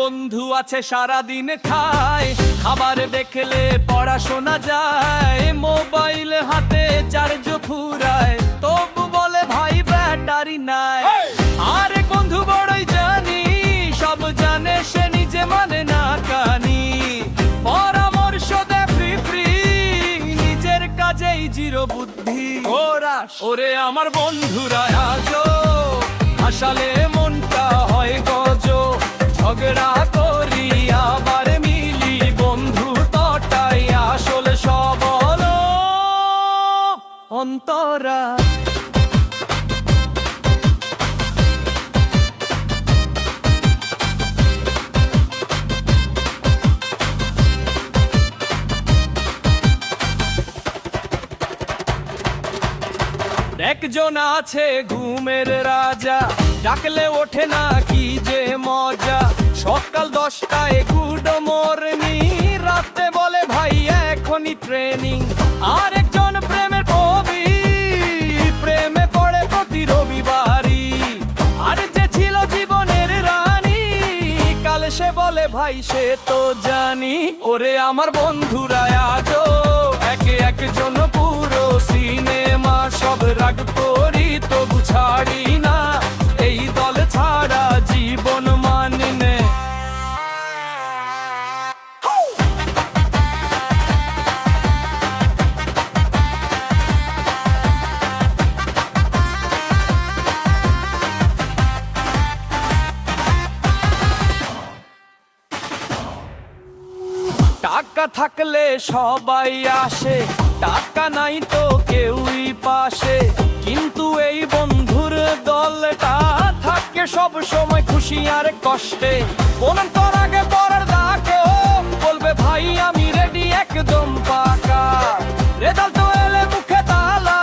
বন্ধু আছে সারাদিন খায়, খাবার দেখলে পড়াশোনা যায়, মোবাইল হাতে চার্জ ফুরায়, তবু বলে ভাই ব্যাটারি নাই। আরেক বন্ধু বড়ই জানি, সব জানে সে নিজে মানে না কানি, পরামর্শ দেয় ফ্রি ফ্রি, নিজের কাজেই জিরো বুদ্ধি। ওরে আমার বন্ধুরা আজো, হাসালে মনটা হয় গজ, ঝগড়া করি আবার মিলি, বন্ধু তটাই আসলে সবল অন্তরা। একজন আছে ঘুমের রাজা, ডাকলে ওঠে না কি যে মজা, সকাল 10টায় গুড মর্নিং, রাতে বলে ভাই এখনই ট্রেনিং। আরেকজন প্রেমের কবি, প্রেমে পড়ে প্রতি রবিবারই, আর যে ছিল জীবনের রানী, কাল সে বলে ভাই সে তো জানি। ওরে আমার বন্ধুরা আজো একে একজন পুরো সিনেমা, সব রাগ করি তবু ছাড়ি না, এই দল ছাড়া জীবন মানি নে। টাকা থাকলে সবাই আসে, টাকা নাই তো কেউই পাশে, কিন্তু এই বন্ধুর দলটা থাকে সব সময় খুশি আর কষ্টে। কোন তোর আগে পড়ার ডাকে বলবে ভাই আমি রেডি একদম পাকা, রেজাল্ট তো এলে মুখে তালা,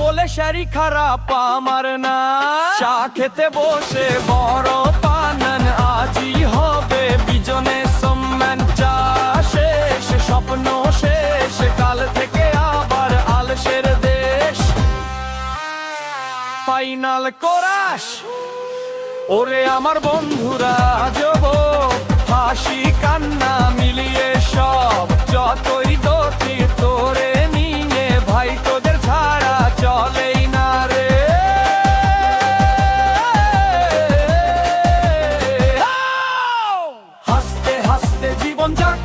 বলে শাড়ি খারাপ আমার না, চা খেতে বসে বড় পানান, আজই হবে বিজনে সম্মান, চা শেষ স্বপ্ন শেষ, কাল থেকে আবার আলসের দেশ, ফাইনাল কোরাস। ওরে আমার বন্ধুরা যাব, হাসি কান্না মিলিয়ে সব, যতই দোষী তোরে নিয়ে ভাই তোদের ছাড়া চলেই না রে। হাসতে হাসতে জীবন যাক,